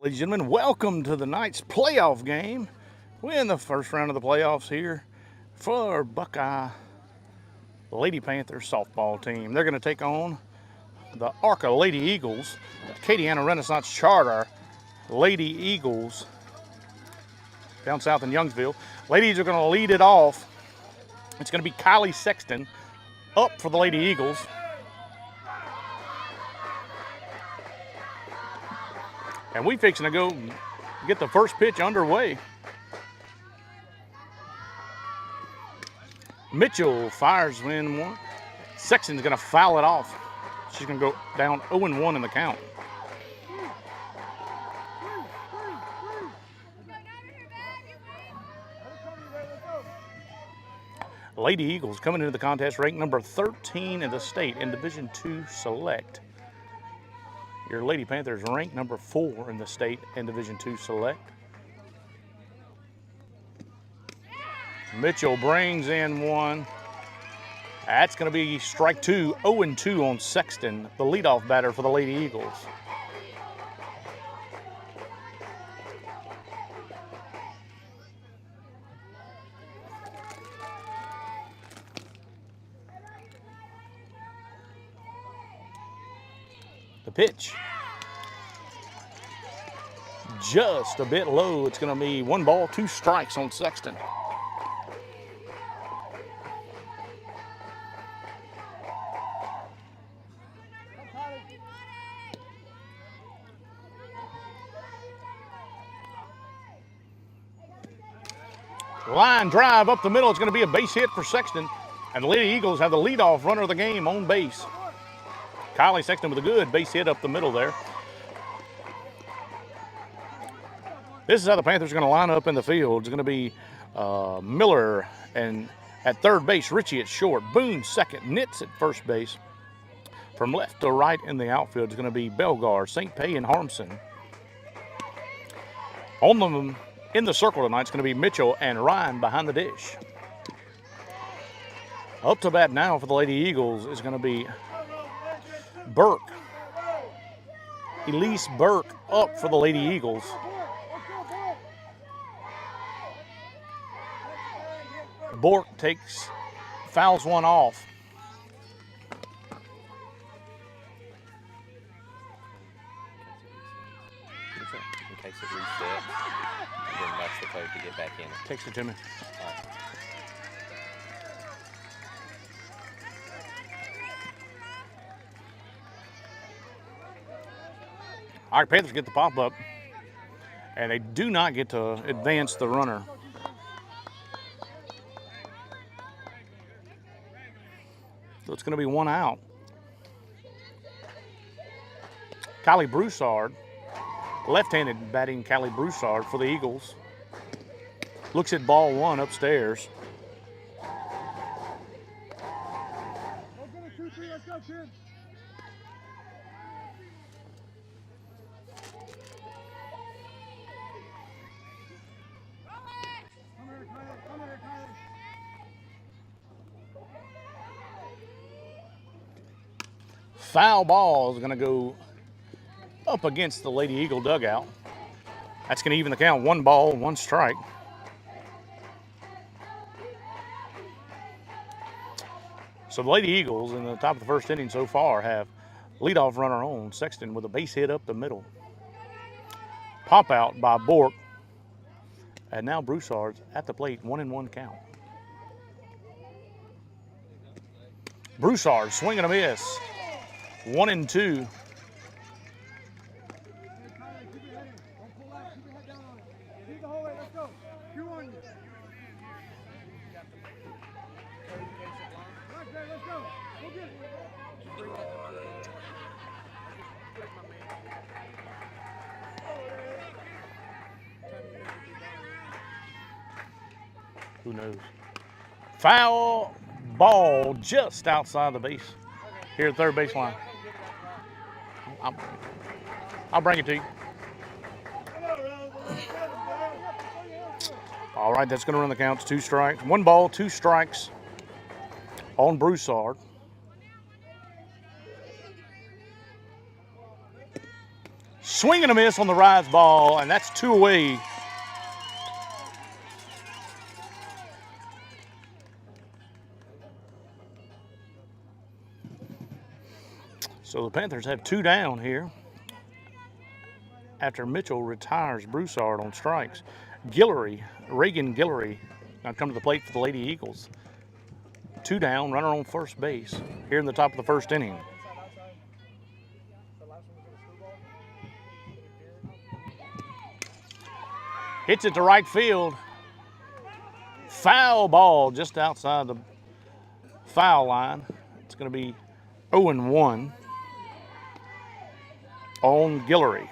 Ladies and gentlemen, welcome to the night's playoff game. We're in the first round of the playoffs here for Buckeye Lady Panthers softball team. They're going to take on the ARCA Lady Eagles, Acadiana Renaissance Charter Lady Eagles down south in Youngsville. Ladies are going to lead it off. It's going to be Kylie Sexton up for the Lady Eagles. And we fixing to go get the first pitch underway. Mitchell fires in one. Sexton's gonna foul it off. She's gonna go down 0-1 in the count. Lady Eagles coming into the contest ranked number 13 in the state in Division II Select. Your Lady Panthers ranked number 4 in the state in Division II Select. Mitchell brings in one. That's going to be strike two, 0-2 on Sexton, the leadoff batter for the Lady Eagles. The pitch. Just a bit low. It's going to be 1 ball, 2 strikes on Sexton. Line drive up the middle. It's going to be a base hit for Sexton. And the Lady Eagles have the leadoff runner of the game on base. Kylie Sexton with a good base hit up the middle there. This is how the Panthers are going to line up in the field. It's going to be Miller and at third base, Ritchie at short, Boone second, Nitz at first base. From left to right in the outfield is going to be Belgar, St. Pay, and Harmson. On them in the circle tonight is going to be Mitchell and Ryan behind the dish. Up to bat now for the Lady Eagles is going to be Burke. Elise Burke up for the Lady Eagles. Bork fouls one off. In case it resets, then that's the code to get back in. Text it to me. All right, Panthers get the pop-up, and they do not get to advance the runner. So it's going to be 1 out. Kylie Broussard, left-handed batting Kylie Broussard for the Eagles. Looks at ball 1 upstairs. Foul ball is going to go up against the Lady Eagle dugout. That's going to even the count. 1 ball, 1 strike. So the Lady Eagles in the top of the first inning so far have leadoff runner on Sexton with a base hit up the middle. Pop out by Bork. And now Broussard's at the plate, 1-1 count. Broussard swinging a miss. 1-2. Who knows? Foul ball just outside the base here at third baseline. I'll bring it to you. All right, that's going to run the count to 2 strikes. 1 ball, 2 strikes on Broussard. Swing and a miss on the rise ball, and that's 2 away. So the Panthers have 2 down here after Mitchell retires Broussard on strikes. Reagan Guillory, now come to the plate for the Lady Eagles. 2 down, runner on first base here in the top of the first inning. Hits it to right field. Foul ball just outside the foul line. It's going to be 0-1 on Guillory.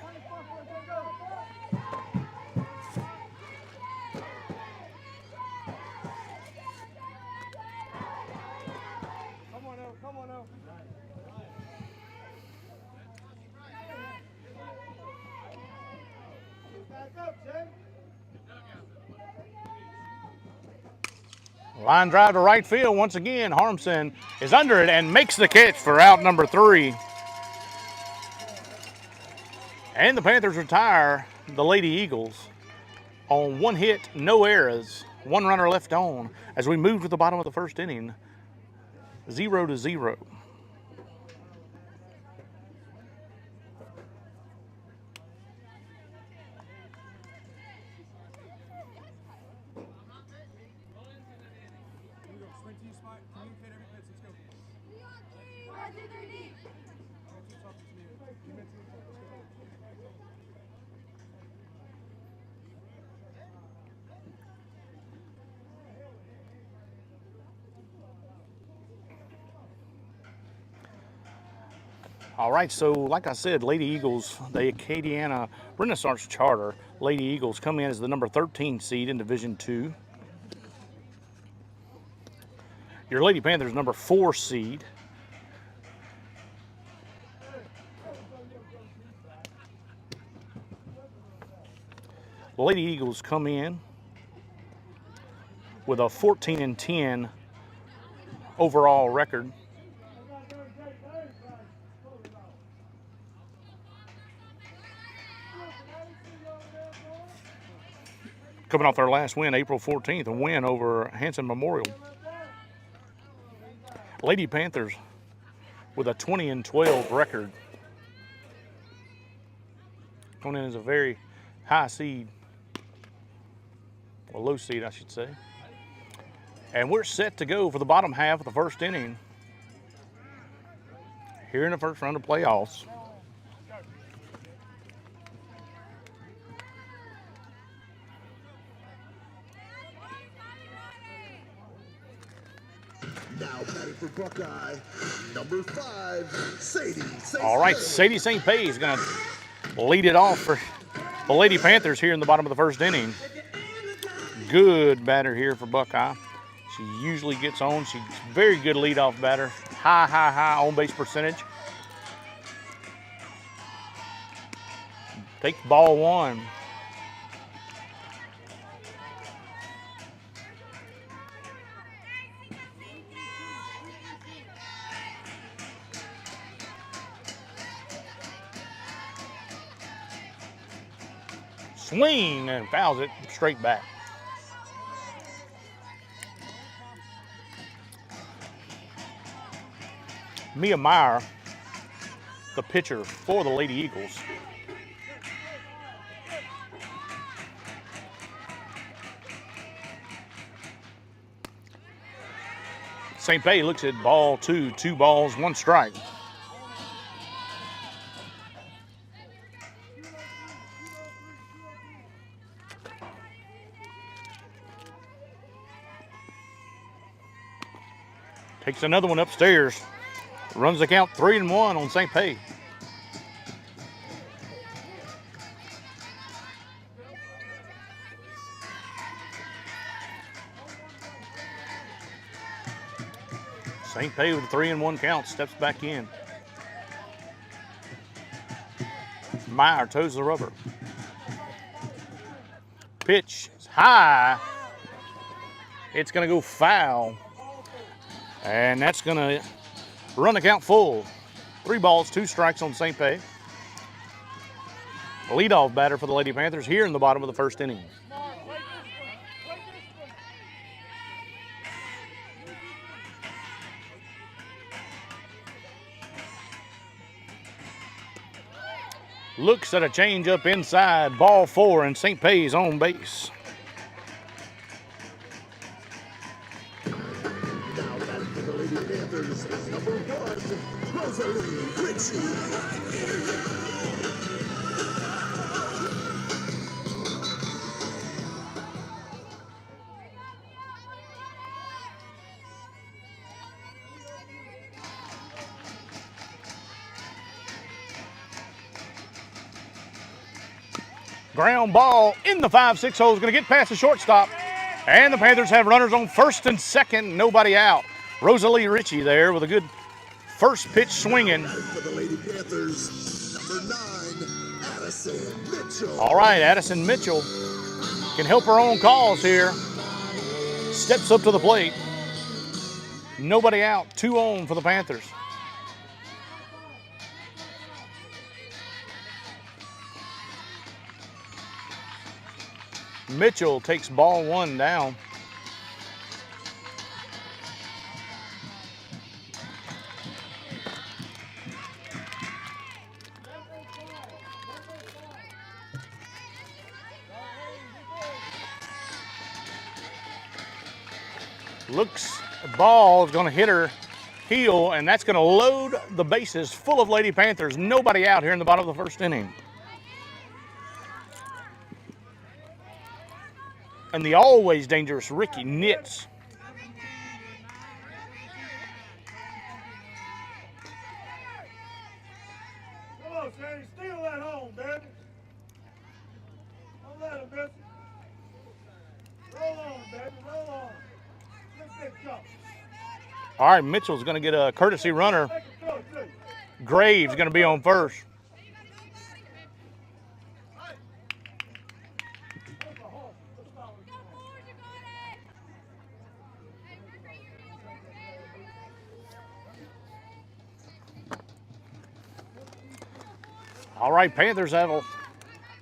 Line drive to right field once again. Harmson is under it and makes the catch for out number 3. And the Panthers retire the Lady Eagles on 1 hit, no errors, 1 runner left on as we move to the bottom of the first inning, 0-0. All right, so like I said, Lady Eagles, the Acadiana Renaissance Charter, Lady Eagles come in as the number 13 seed in Division II. Your Lady Panthers, number 4 seed. The Lady Eagles come in with a 14-10 overall record. Coming off their last win, April 14th, a win over Hanson Memorial. Lady Panthers with a 20-12 record. Going in as a very high seed, or low seed, I should say. And we're set to go for the bottom half of the first inning here in the first round of playoffs. Now batting for Buckeye, number 5, Sadie. All right, Sadie St. Pay is going to lead it off for the Lady Panthers here in the bottom of the first inning. Good batter here for Buckeye. She usually gets on. She's a very good leadoff batter. High on-base percentage. Takes ball 1. Swing and fouls it straight back. Mia Meyer, the pitcher for the Lady Eagles. St. Pay looks at ball 2, 2 balls, 1 strike. Takes another one upstairs. Runs the count 3-1 on St. Pay. St. Pay with a 3-1 count steps back in. Meyer toes the rubber. Pitch is high. It's going to go foul. And that's going to run the count full. 3 balls, 2 strikes on St. Pay. leadoff batter for the Lady Panthers here in the bottom of the first inning. Looks at a changeup inside, ball 4, and St. Pay's on base. Now batting for the Lady Panthers, number 1, Rosalie Ritchie. Ground ball in the 5-6 hole is going to get past the shortstop. And the Panthers have runners on first and second, nobody out. Rosalie Ritchie there with a good first pitch swinging. For the Lady Panthers, number 9, Addison Mitchell. All right, Addison Mitchell can help her own cause here. Steps up to the plate. Nobody out, 2 on for the Panthers. Mitchell takes ball 1 down. Looks, the ball is going to hit her heel, and that's going to load the bases full of Lady Panthers. Nobody out here in the bottom of the first inning. And the always dangerous Ricky Nitz. Come on, Sandy, steal that home, baby. Don't let him miss it. Roll on, baby, roll on. Let's get jump. All right, Mitchell's going to get a courtesy runner. Make it go, too. Graves going to be on first. All right, Panthers have a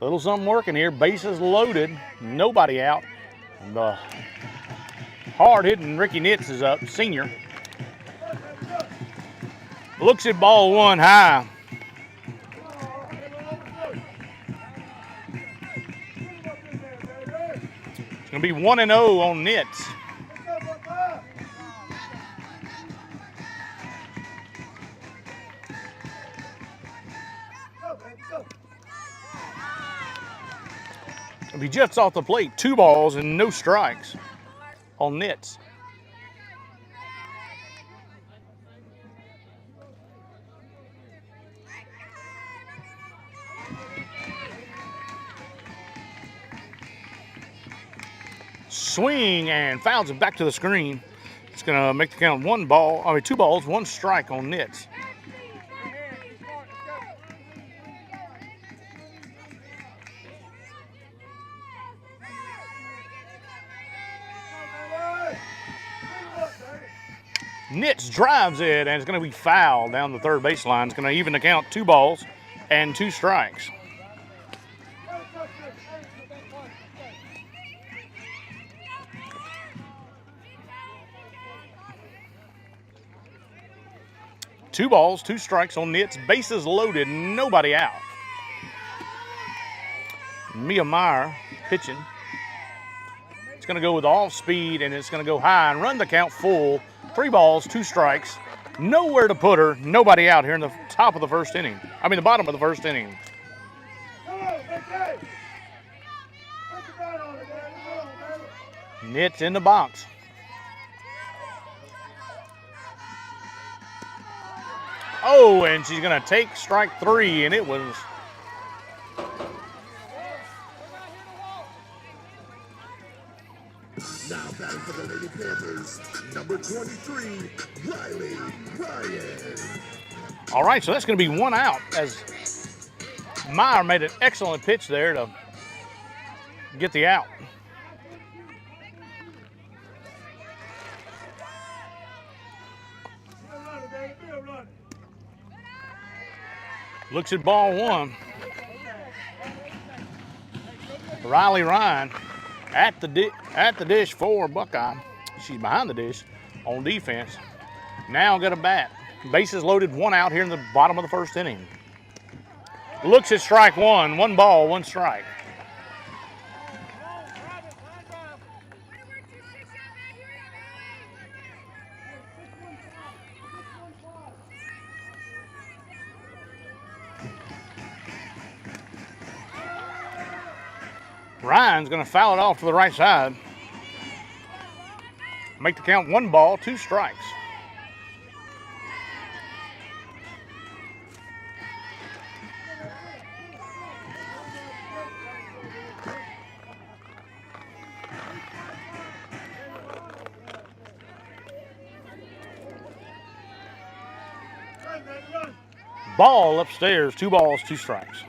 little something working here. Bases loaded, nobody out. The hard-hitting Ricky Nitz is up, senior. Looks at ball 1 high. It's going to be 1-0 on Nitz. If he jets off the plate, 2 balls and no strikes on Nitz. Swing and fouls it back to the screen. It's going to make the count 2 balls, 1 strike on Nitz. Nitz drives it, and it's going to be fouled down the third baseline. It's going to even the count, 2 balls and 2 strikes. Two balls, 2 strikes on Nitz. Bases loaded, nobody out. Mia Meyer pitching. It's going to go with off speed, and it's going to go high and run the count full. 3 balls, 2 strikes. Nowhere to put her. Nobody out here in the top of the first inning. The bottom of the first inning. Nitz in the box. Oh, and she's going to take strike 3, and it was... Now batting for the Lady Panthers, number 23, Riley Ryan. All right, so that's going to be 1 out as Meyer made an excellent pitch there to get the out. Looks at ball 1. Riley Ryan at the dish for Buckeye. She's behind the dish on defense. Now got a bat. Bases loaded, 1 out here in the bottom of the first inning. Looks at strike one. 1 ball, 1 strike. Ryan's going to foul it off to the right side. Make the count 1 ball, 2 strikes. Ball upstairs, 2 balls, 2 strikes.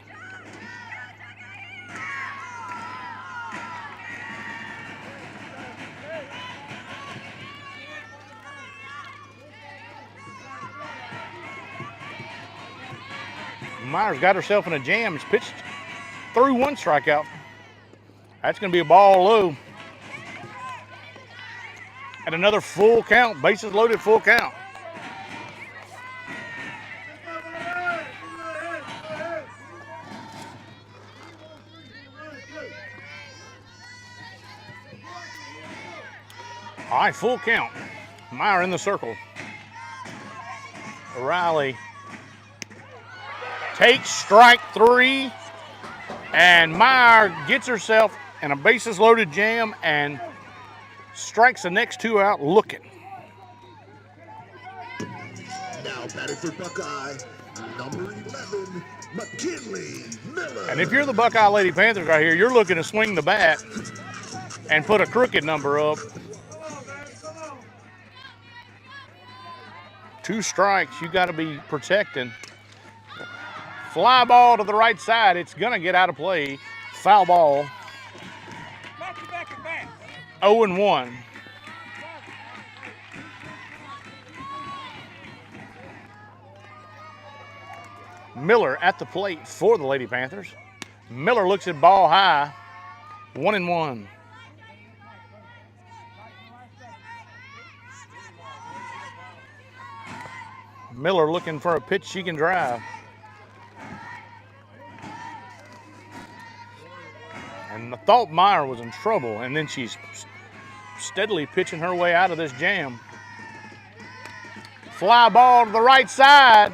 Myers got herself in a jam. She's pitched through 1 strikeout. That's going to be a ball low. And another full count. Bases loaded, full count. All right, full count. Meyer in the circle. Riley takes strike 3, and Meyer gets herself in a bases loaded jam and strikes the next 2 out looking. Now batting for Buckeye, number 11, McKinley Miller. And if you're the Buckeye Lady Panthers right here, you're looking to swing the bat and put a crooked number up. 2 strikes, you got to be protecting. Fly ball to the right side. It's going to get out of play. Foul ball. 0-1. Miller at the plate for the Lady Panthers. Miller looks at ball high. 1-1. Miller looking for a pitch she can drive. And I thought Meyer was in trouble, and then she's steadily pitching her way out of this jam. Fly ball to the right side.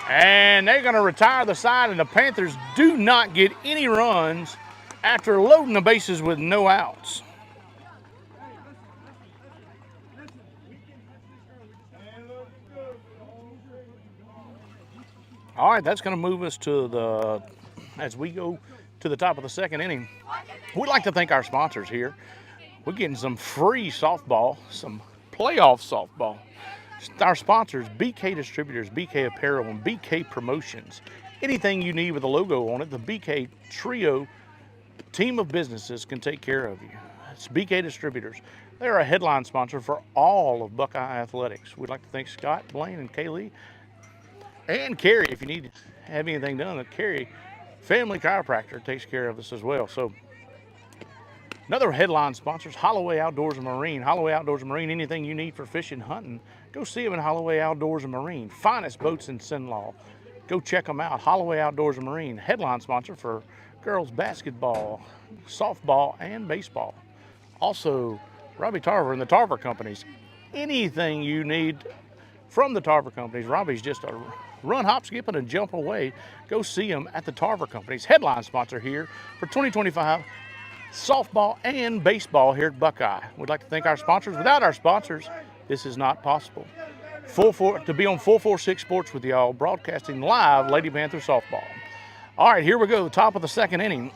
And they're going to retire the side, and the Panthers do not get any runs after loading the bases with no outs. All right, that's going to move us to as we go to the top of the second inning. We'd like to thank our sponsors here. We're getting some free softball, some playoff softball. Our sponsors, BK Distributors, BK Apparel, and BK Promotions. Anything you need with a logo on it, the BK Trio team of businesses can take care of you. It's BK Distributors. They're a headline sponsor for all of Buckeye Athletics. We'd like to thank Scott, Blaine, and Kaylee, and Carrie. If you need to have anything done, Carrie, Family Chiropractor, takes care of us as well. So another headline sponsors, Holloway Outdoors and Marine. Holloway Outdoors and Marine, anything you need for fishing, hunting, go see them in Holloway Outdoors and Marine. Finest boats in Sinlaw. Go check them out. Holloway Outdoors and Marine, headline sponsor for girls basketball, softball, and baseball. Also, Robbie Tarver and the Tarver Companies. Anything you need from the Tarver Companies, Robbie's just a run, hop, skip, and a jump away. Go see him at the Tarver Companies. Headline sponsor here for 2025 softball and baseball here at Buckeye. We'd like to thank our sponsors. Without our sponsors, this is not possible. To be on 446 Sports with y'all, broadcasting live Lady Panther softball. All right, here we go, top of the second inning.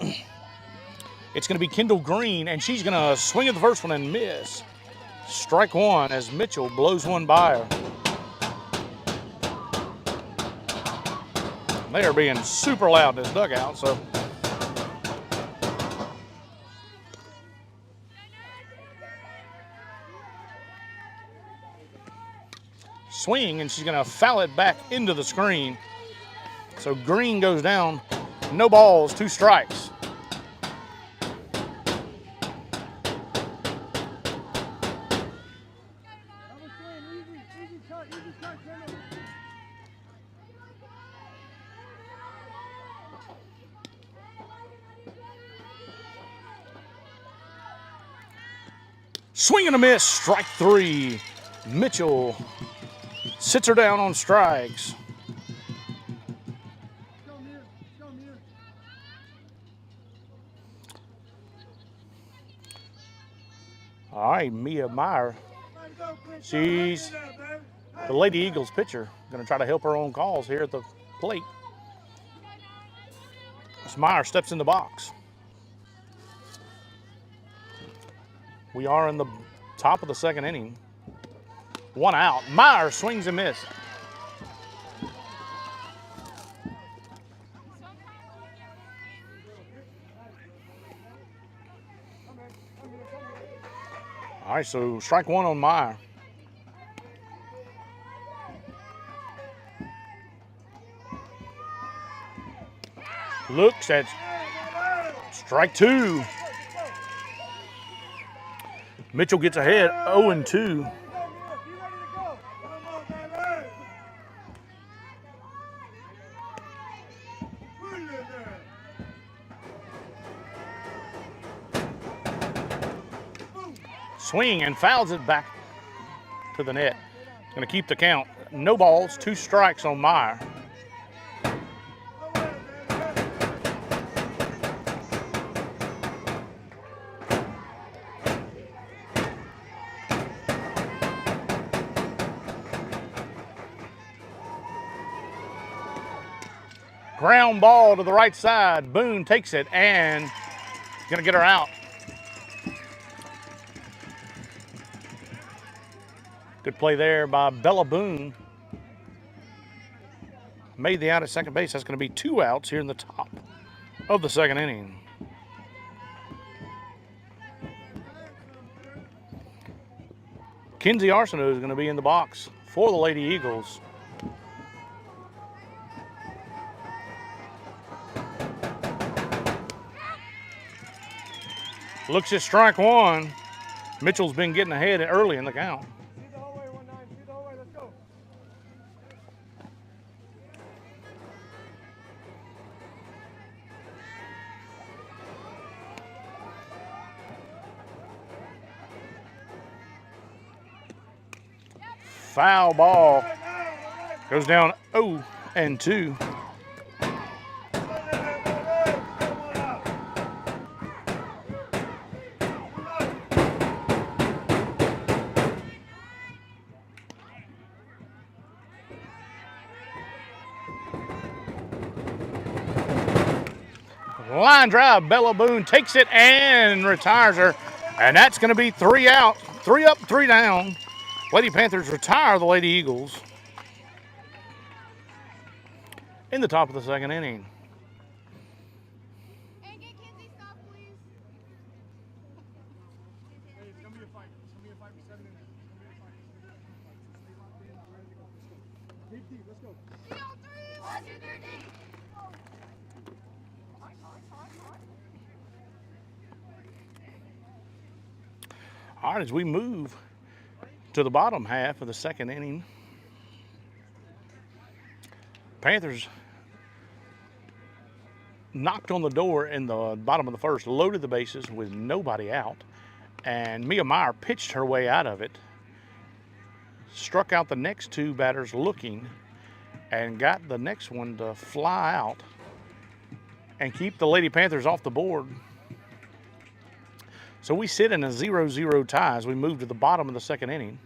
It's going to be Kendall Green, and she's going to swing at the first one and miss. Strike 1 as Mitchell blows one by her. They are being super loud in this dugout, so. Swing, and she's going to foul it back into the screen. So Green goes down, no balls, 2 strikes. Swing and a miss, strike 3. Mitchell sits her down on strikes. All right, Mia Meyer. She's the Lady Eagles pitcher. Going to try to help her own calls here at the plate. As Meyer steps in the box. We are in the top of the second inning. 1 out. Meyer swings and misses. All right, so strike 1 on Meyer. Looks at strike 2. Mitchell gets ahead 0-2. Swing and fouls it back to the net. Going to keep the count. No balls, 2 strikes on Meyer. Ground ball to the right side. Boone takes it and going to get her out. Good play there by Bella Boone. Made the out at second base. That's going to be 2 outs here in the top of the second inning. Kinsey Arsenault is going to be in the box for the Lady Eagles. Looks at strike 1. Mitchell's been getting ahead early in the count. Foul ball. Goes down 0-2. Line drive, Bella Boone takes it and retires her. And that's going to be 3 out. 3 up, 3 down. Lady Panthers retire the Lady Eagles in the top of the second inning. And get Kinsey stuff, please. Hey, it's going to be a fight. It's going to be a fight for 7 innings. It's going to be a fight. Stay locked in. Ready to go. Let's go. Deep, deep. Let's go. 3-on-3. 1, 2, 3, deep. All right, as we move to the bottom half of the second inning, Panthers knocked on the door in the bottom of the first, loaded the bases with nobody out, and Mia Meyer pitched her way out of it, struck out the next 2 batters looking, and got the next one to fly out and keep the Lady Panthers off the board. So we sit in a 0-0 tie as we move to the bottom of the second inning.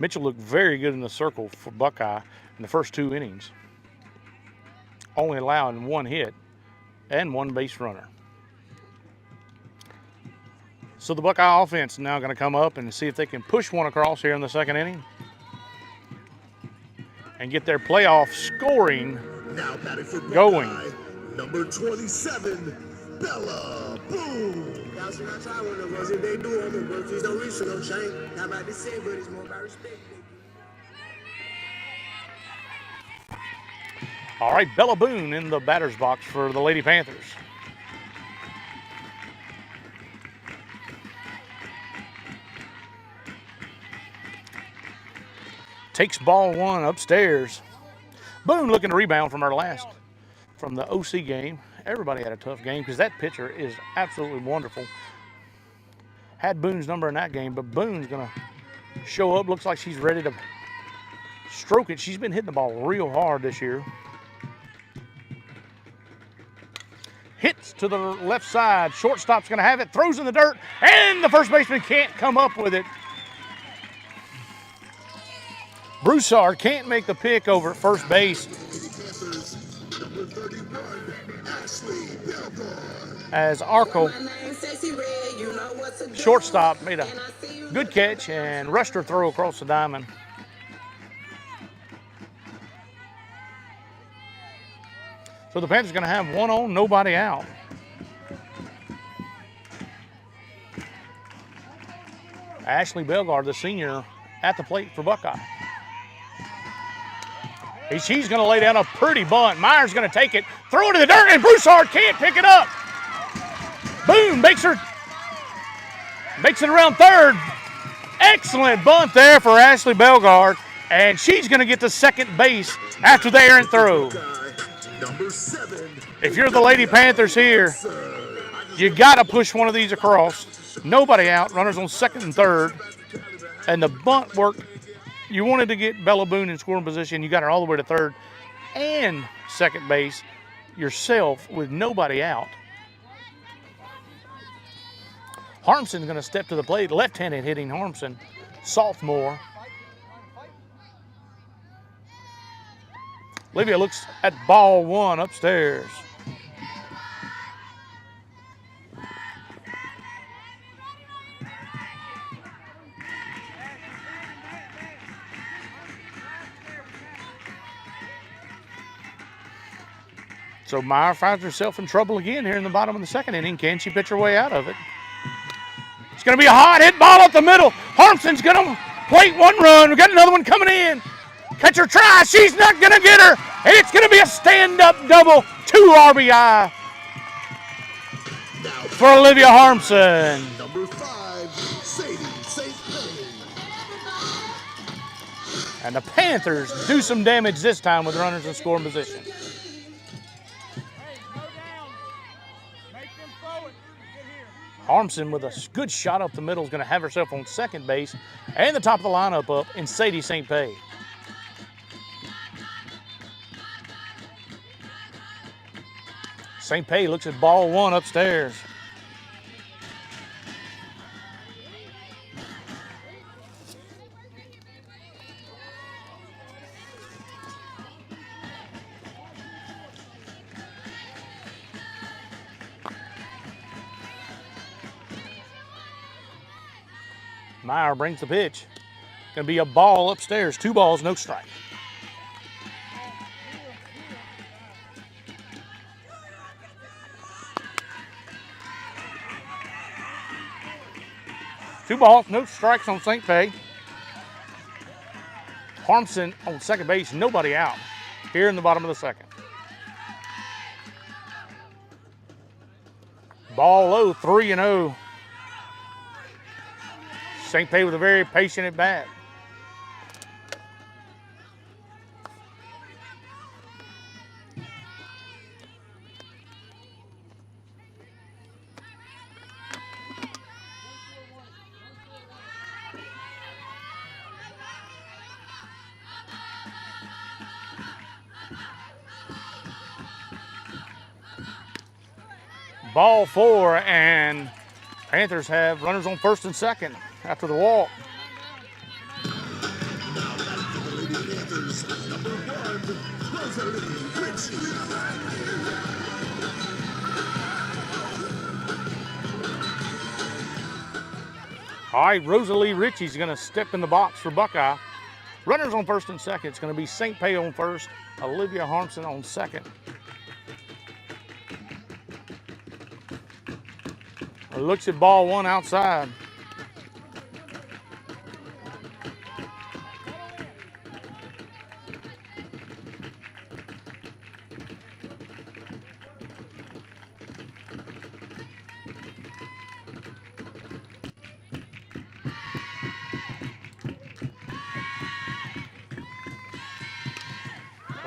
Mitchell looked very good in the circle for Buckeye in the first 2 innings, only allowing 1 hit and 1 base runner. So the Buckeye offense now going to come up and see if they can push one across here in the second inning and get their playoff scoring Now batting for going. Buckeye, number 27, Bella Boone. Y'all should not try one of us. If they do, I'm gonna please don't reach for no chain. Not about to say, but it's more about respect. All right, Bella Boone in the batter's box for the Lady Panthers. takes ball one upstairs. Boone looking to rebound from from the OC game. Everybody had a tough game because that pitcher is absolutely wonderful. Had Boone's number in that game, but Boone's gonna show up. Looks like she's ready to stroke it. She's been hitting the ball real hard this year. Hits to the left side. Shortstop's gonna have it. Throws in the dirt, and the first baseman can't come up with it. Broussard can't make the pick over at first base. Number 31, Ashley Belgard. As ARCA shortstop made a good catch and rushed her throw across the diamond. So the Panthers are going to have one on, nobody out. Ashley Belgard, the senior, at the plate for Buckeye. She's going to lay down a pretty bunt. Myers going to take it, throw it to the dirt, and Broussard can't pick it up. Boom, makes it around third. Excellent bunt there for Ashley Belgard, and she's going to get to second base after the errant throw. Number 7. If you're the Lady Panthers here, you got to push one of these across. Nobody out, runners on second and third, and the bunt worked. You wanted to get Bella Boone in scoring position. You got her all the way to third and second base yourself with nobody out. Harmson's going to step to the plate. Left-handed hitting Harmson, sophomore. Olivia looks at ball one upstairs. So Meyer finds herself in trouble again here in the bottom of the second inning. Can she pitch her way out of it? It's going to be a hot hit ball up the middle. Harmson's going to plate one run. We got another one coming in. Catcher try. She's not going to get her. And it's going to be a stand-up double. 2 RBI for Olivia Harmson. Number 5, Sadie St. Pei. And the Panthers do some damage this time with runners in scoring position. Harmson with a good shot up the middle is going to have herself on second base and the top of the lineup up in Sadie St. Pei. St. Pei looks at ball one upstairs. Meyer brings the pitch. Gonna be a ball upstairs. 2 balls, no strike. Two balls, no strikes on St. Pei. Harmson on second base, nobody out here in the bottom of the second. Ball low, 3-0. St. Pei with a very patient at bat. Ball 4, and Panthers have runners on first and second after the walk. All right, Rosalie Ritchie's going to step in the box for Buckeye. Runners on first and second. It's going to be St. Pei on first, Olivia Harmson on second. Looks at ball one outside.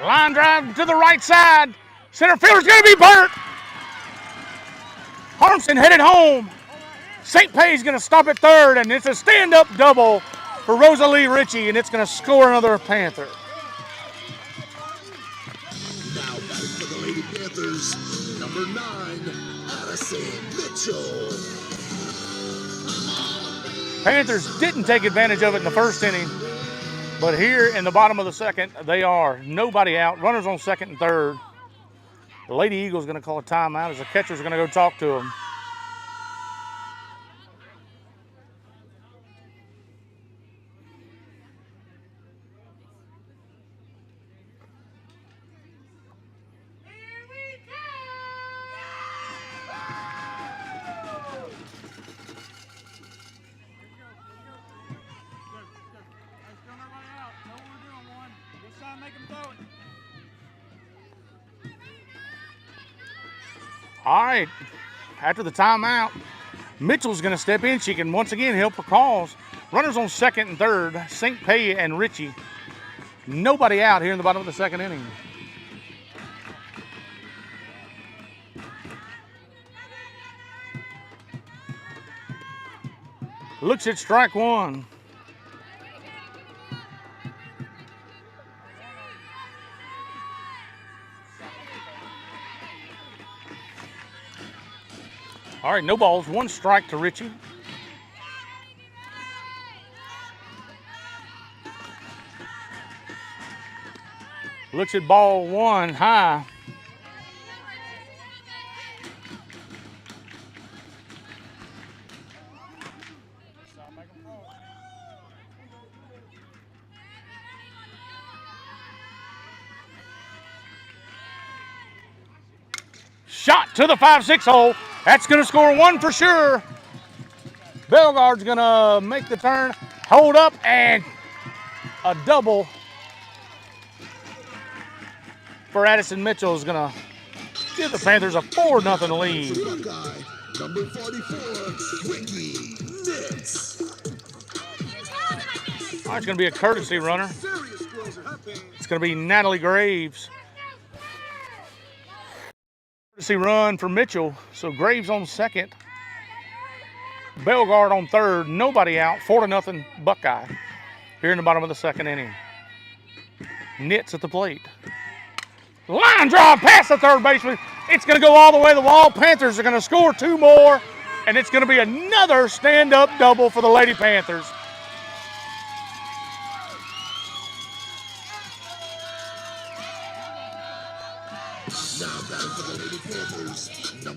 Line drive to the right side. Center fielder's going to be burnt. Harmson headed home. St. Pay's going to stop at third, and it's a stand-up double for Rosalie Ritchie, and it's going to score another Panther. Now batting for the Lady Panthers, number 9, Addison Mitchell. Panthers didn't take advantage of it in the first inning, but here in the bottom of the second, they are. Nobody out. Runners on second and third. The Lady Eagles going to call a timeout as the catcher's going to go talk to them. All right, after the timeout, Mitchell's going to step in. She can once again help her cause. Runners on second and third, St. Pay and Ritchie. Nobody out here in the bottom of the second inning. Looks at strike one. All right, no balls, one strike to Ritchie. Looks at ball one high. Shot to the 5-6 hole. That's going to score one for sure. Bellegarde's going to make the turn, hold up, and a double for Addison Mitchell is going to give the Panthers a 4-0 lead. Buckeye, number 44, Ricky Nitz. All right, it's going to be a courtesy runner. It's going to be Natalie Graves. Courtesy run for Mitchell. So Graves on second. Bellegarde on third. Nobody out. 4-0 Buckeye here in the bottom of the second inning. Nitz at the plate. Line drive past the third baseman. It's going to go all the way to the wall. Panthers are going to score two more, and it's going to be another stand-up double for the Lady Panthers.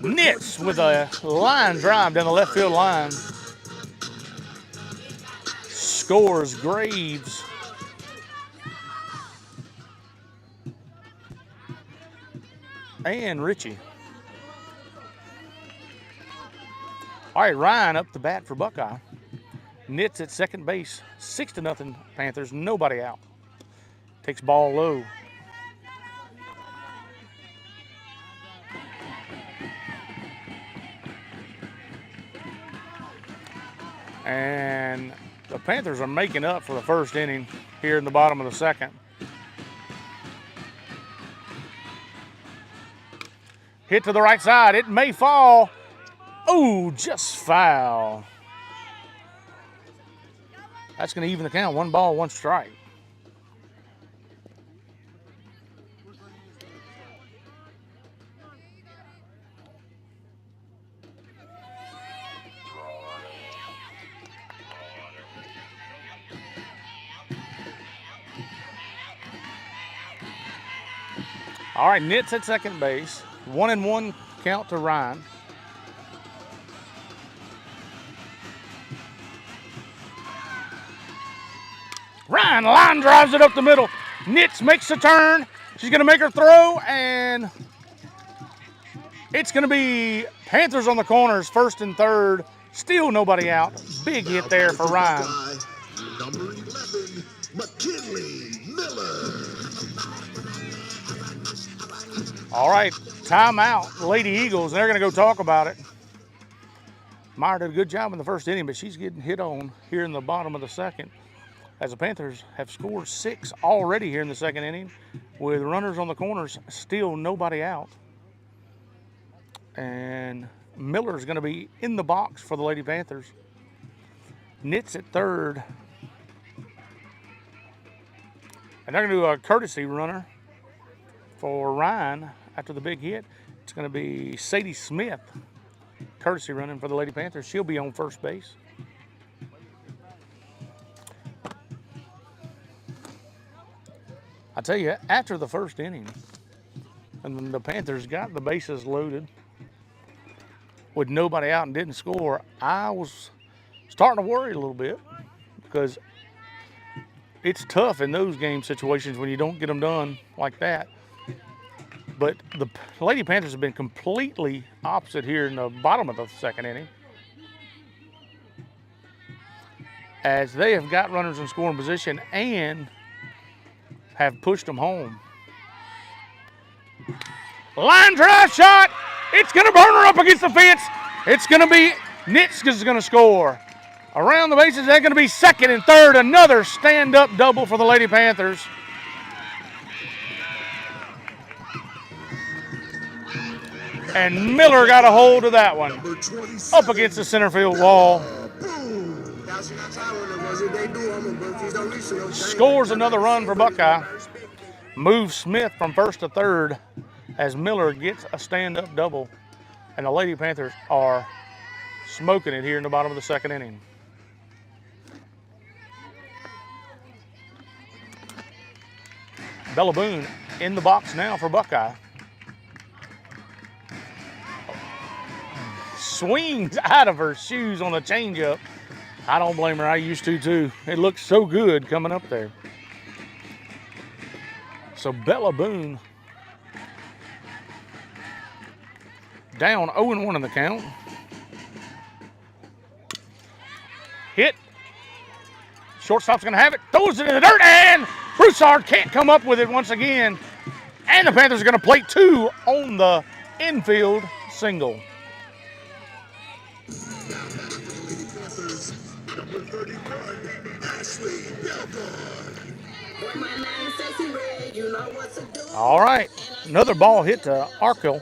Nitz with a line drive down the left field line. Scores Graves. And Ritchie. All right, Ryan up the bat for Buckeye. Nitz at second base. 6-0 Panthers. Nobody out. Takes ball low. And the Panthers are making up for the first inning here in the bottom of the second. Hit to the right side. It may fall. Oh, just foul. That's going to even the count. 1 ball, 1 strike. All right, Nitz at second base. 1-1 count to Ryan. Ryan line drives it up the middle. Nitz makes the turn. She's going to make her throw, and it's going to be Panthers on the corners, first and third. Still nobody out. Big hit there for Ryan. Number 11, McKinley Miller. All right, timeout. Lady Eagles, they're going to go talk about it. Meyer did a good job in the first inning, but she's getting hit on here in the bottom of the second. as the Panthers have scored 6 already here in the second inning, with runners on the corners, still nobody out. And Miller's going to be in the box for the Lady Panthers. Nitz at third. And they're going to do a courtesy runner for Ryan after the big hit. It's going to be Sadie Smith, courtesy running for the Lady Panthers. She'll be on first base. I tell you, after the first inning, and the Panthers got the bases loaded with nobody out and didn't score, I was starting to worry a little bit, because it's tough in those game situations when you don't get them done like that. But the Lady Panthers have been completely opposite here in the bottom of the second inning, as they have got runners in scoring position and have pushed them home. Line drive shot. It's going to burn her up against the fence. It's going to be Nitz is going to score. Around the bases, they're going to be second and third. Another stand-up double for the Lady Panthers. And Miller got a hold of that one. Up against the center field wall. Scores another run for Buckeye. Moves Smith from first to third as Miller gets a stand-up double. And the Lady Panthers are smoking it here in the bottom of the second inning. Bella Boone in the box now for Buckeye. Swings out of her shoes on the changeup. I don't blame her. I used to too. It looks so good coming up there. So Bella Boone down 0-1 in the count. Hit. Shortstop's going to have it. Throws it in the dirt, and Broussard can't come up with it once again. And the Panthers are going to play 2 on the infield single. Number 31, Ashley Belmont. All right, another ball hit to ARCA.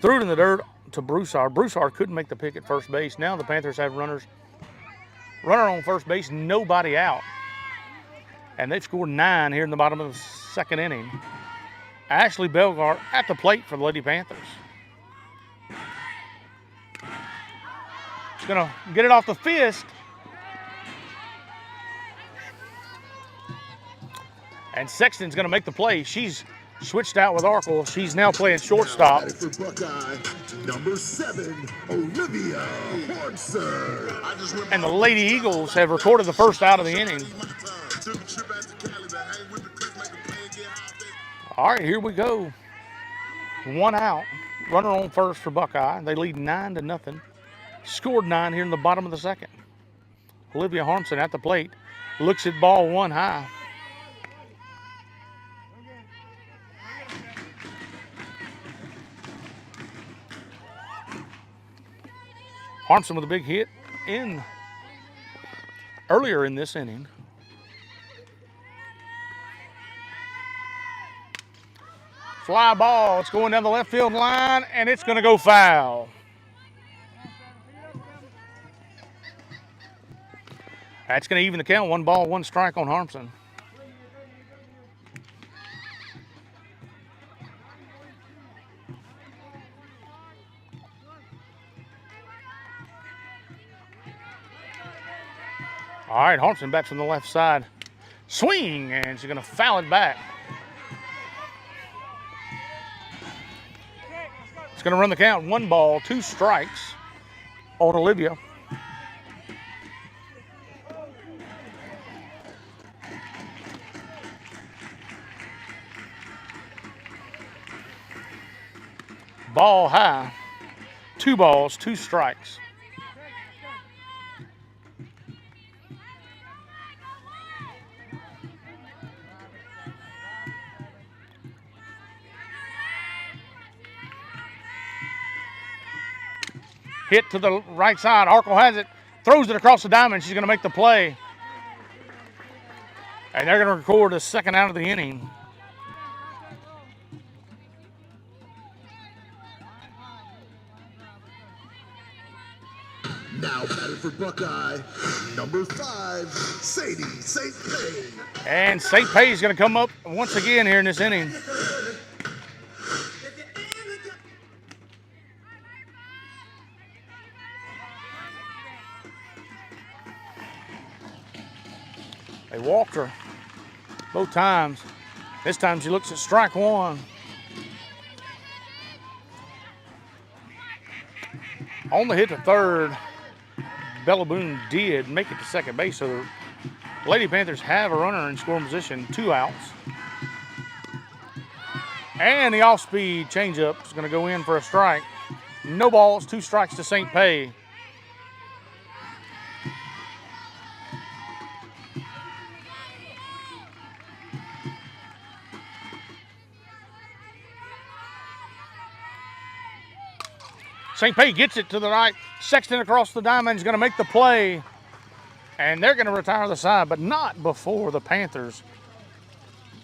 Threw it in the dirt to Broussard. Broussard couldn't make the pick at first base. Now the Panthers have runner on first base, nobody out. And they've scored 9 here in the bottom of the second inning. Ashley Belgard at the plate for the Lady Panthers. She's gonna get it off the fist. And Sexton's gonna make the play. She's switched out with ARCA. She's now playing shortstop. For Buckeye, number 7, Olivia Hornser. And the Lady Eagles have recorded the first out of the inning. All right, here we go. 1 out. Runner on first for Buckeye. They lead 9-0. Scored 9 here in the bottom of the second. Olivia Harmson at the plate. Looks at ball 1 high. Harmson with a big hit earlier in this inning. Fly ball. It's going down the left field line, and it's going to go foul. That's going to even the count. 1 ball, 1 strike on Harmson. All right, Harmson bats from the left side. Swing, and she's going to foul it back. It's going to run the count. 1 ball, 2 strikes on Olivia. Ball high. 2 balls, 2 strikes. Hit to the right side. ARCA has it. throws it across the diamond. She's going to make the play. And they're going to record a second out of the inning. Now batting for Buckeye, number 5, Sadie St. Pay. And St. Pay is going to come up once again here in this inning. They walked her both times. This time she looks at strike one. On the hit to third, Bella Boone did make it to second base, so the Lady Panthers have a runner in scoring position, 2 outs. And the off-speed changeup is going to go in for a strike. No balls, 2 strikes to St. Pay. St. Pay gets it to the right. Sexton across the diamond is going to make the play. And they're going to retire the side, but not before the Panthers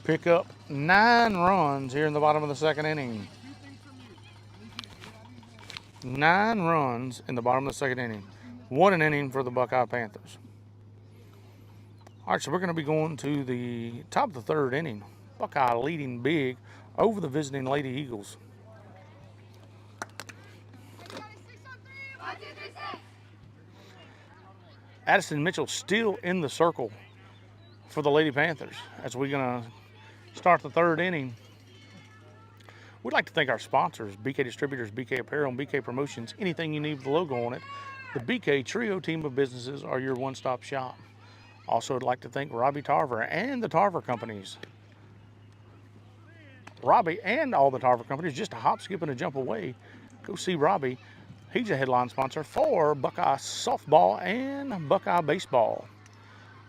pick up 9 runs here in the bottom of the second inning. 9 runs in the bottom of the second inning. 1 an inning for the Buckeye Panthers. All right, so we're going to be going to the top of the third inning. Buckeye leading big over the visiting Lady Eagles. Addison Mitchell still in the circle for the Lady Panthers as we're going to start the third inning. We'd like to thank our sponsors, BK Distributors, BK Apparel, and BK Promotions. Anything you need with the logo on it, the BK Trio team of businesses are your one-stop shop. Also, I'd like to thank Robbie Tarver and the Tarver Companies. Robbie and all the Tarver Companies, just a hop, skip, and a jump away. Go see Robbie. He's a headline sponsor for Buckeye Softball and Buckeye Baseball.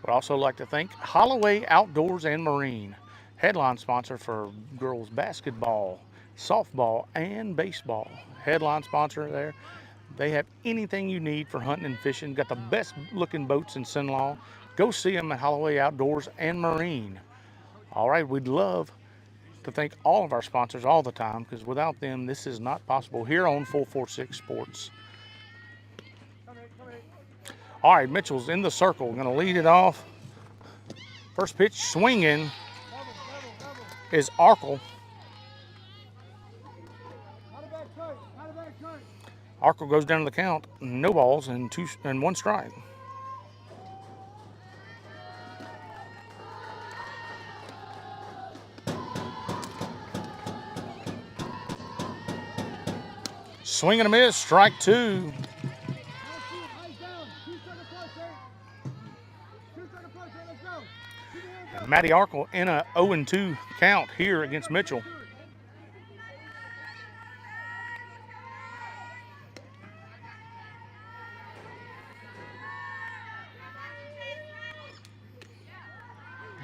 Would also like to thank Holloway Outdoors and Marine, headline sponsor for girls basketball, softball, and baseball. Headline sponsor there. They have anything you need for hunting and fishing. Got the best looking boats in Sinlaw. Go see them at Holloway Outdoors and Marine. All right, we'd love to thank all of our sponsors all the time, because without them, this is not possible here on 446 Sports. All right, Mitchell's in the circle, going to lead it off. First pitch swinging is ARCA. ARCA goes down to the count, no balls and 1 strike. Swing and a miss, strike 2. And Maddie ARCA in a 0-2 count here against Mitchell.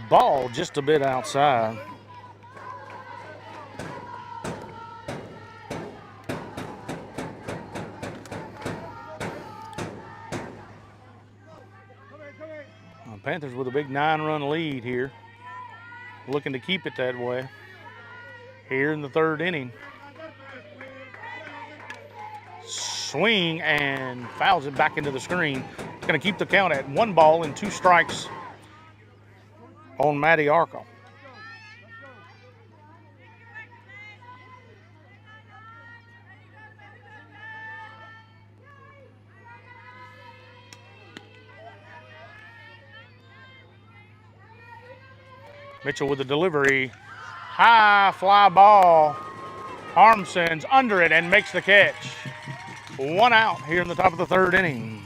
Ball just a bit outside. Panthers with a big 9-run lead here. Looking to keep it that way here in the third inning. Swing and fouls it back into the screen. It's going to keep the count at 1 ball and 2 strikes on Maddie ARCA. Mitchell with the delivery. High fly ball. Armson's under it and makes the catch. 1 out here in the top of the third inning.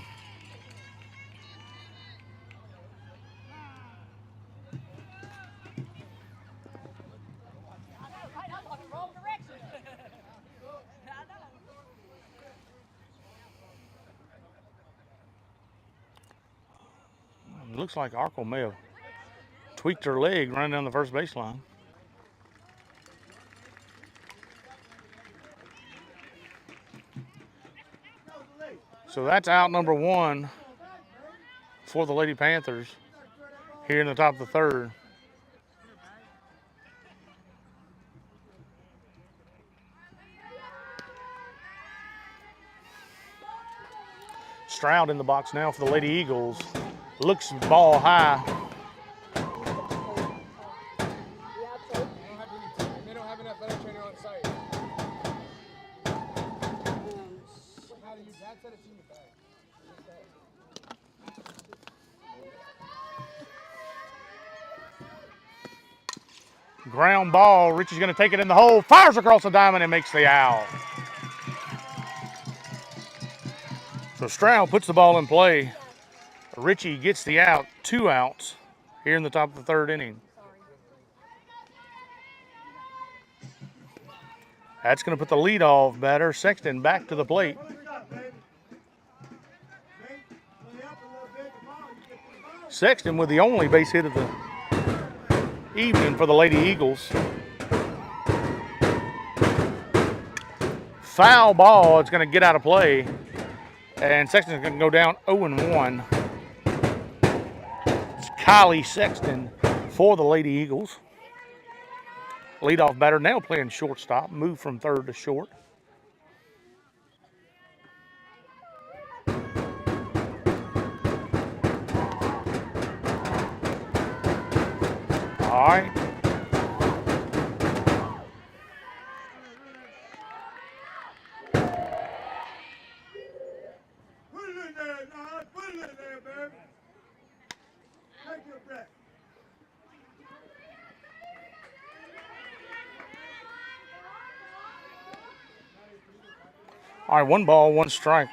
It looks like ARCA may have tweaked her leg running down the first baseline. So that's out number 1 for the Lady Panthers here in the top of the third. Stroud in the box now for the Lady Eagles. Looks ball high. They don't have an athletic trainer on site. How do you? Dad said it's in your bag. Ground ball. Richie's going to take it in the hole. Fires across the diamond and makes the out. So Stroud puts the ball in play. Richie gets the out. 2 outs here in the top of the third inning. That's going to put the leadoff batter, Sexton, back to the plate. Sexton with the only base hit of the evening for the Lady Eagles. Foul ball. It's going to get out of play. And Sexton's going to go down 0-1. It's Kylie Sexton for the Lady Eagles. Leadoff batter now playing shortstop. Move from third to short. All right. Put it in there, Don. Put it in there, baby. Take your breath. All right, 1 ball, 1 strike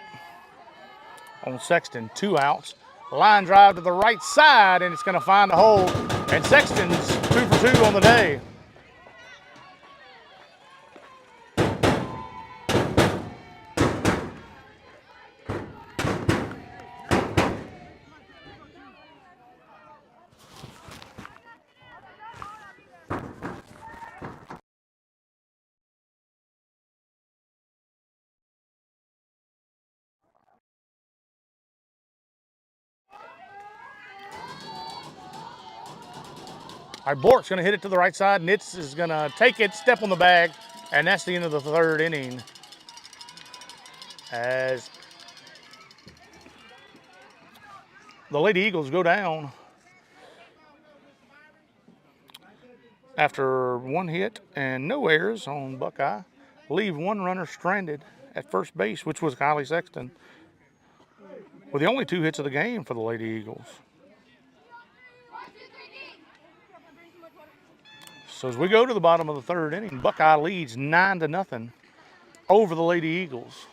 on Sexton. 2 outs. Line drive to the right side, and it's going to find the hole. And Sexton's 2 for 2 on the day. All right, Bork's going to hit it to the right side. Nitz is going to take it, step on the bag, and that's the end of the third inning. As the Lady Eagles go down after 1 hit and no errors on Buckeye. Leave 1 runner stranded at first base, which was Kylie Sexton, with the only 2 hits of the game for the Lady Eagles. So as we go to the bottom of the third inning, Buckeye leads 9-0 over the Lady Eagles.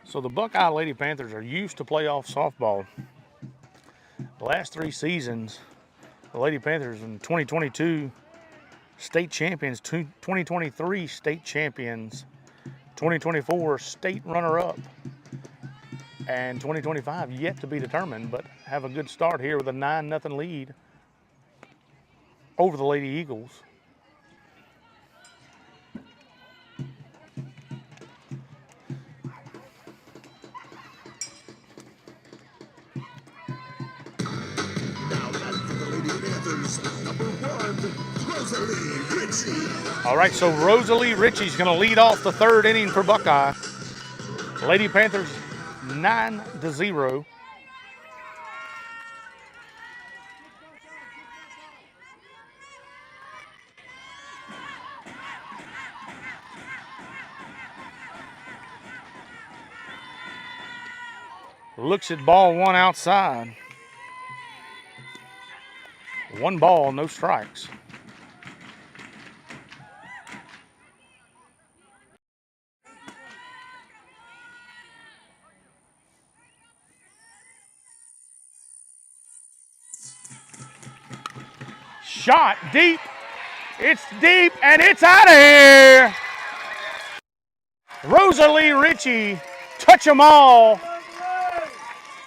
So the Buckeye Lady Panthers are used to playoff softball. The last 3 seasons, the Lady Panthers in 2022 state champions, 2023 state champions, 2024 state runner-up, and 2025 yet to be determined, but have a good start here with a 9-0 lead over the Lady Eagles. Now batting for the Lady Panthers, number 1, Rosalie Ritchie. All right, so Rosalie Ritchie's going to lead off the third inning for Buckeye. Lady Panthers 9-0. Looks at ball 1 outside. 1 ball, no strikes. Shot deep. It's deep and it's out of here. Rosalie Ritchie, touch 'em all.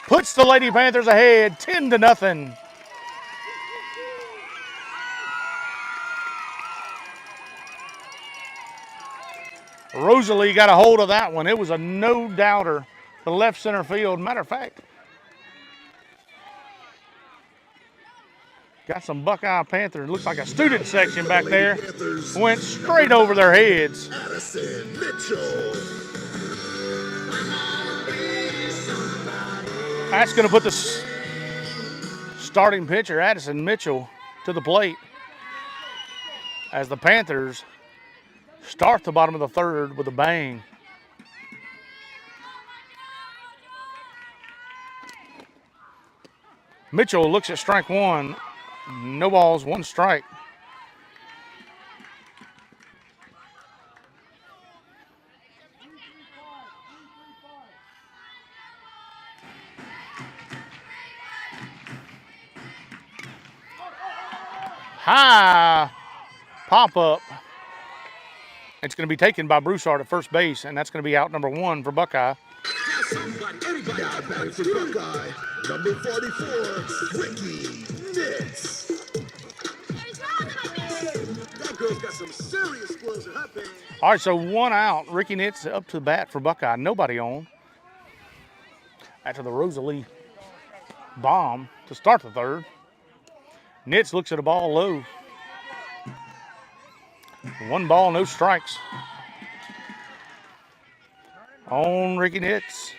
Puts the Lady Panthers ahead 10-0. Rosalie got a hold of that one. It was a no-doubter to left center field. Matter of fact, got some Buckeye Panthers. Looks like a student section back there. Went straight over their heads. Addison Mitchell. That's going to put the starting pitcher, Addison Mitchell, to the plate as the Panthers start the bottom of the third with a bang. Mitchell looks at strike one. No balls, one strike. High pop up. It's going to be taken by Broussard at first base, and that's going to be out number one for Buckeye. Now batting for Buckeye, number 44, Ricky Nitz. That girl's got some serious squirrels in her pants. All right, so one out. Ricky Nitz up to the bat for Buckeye. Nobody on. After the Rosalie bomb to start the third. Nitz looks at a ball low. One ball, no strikes. On Ricky Nitz.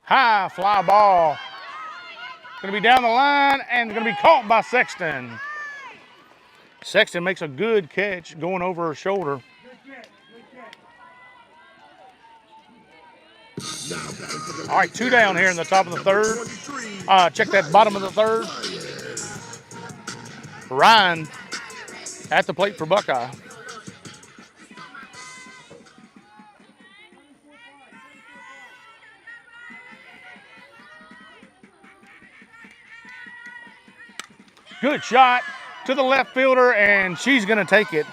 High fly ball. Going to be down the line and going to be caught by Sexton. Sexton makes a good catch going over her shoulder. All right, two down here in the top of the third. Check that bottom of the third. Ryan at the plate for Buckeye. Good shot to the left fielder, and she's going to take it.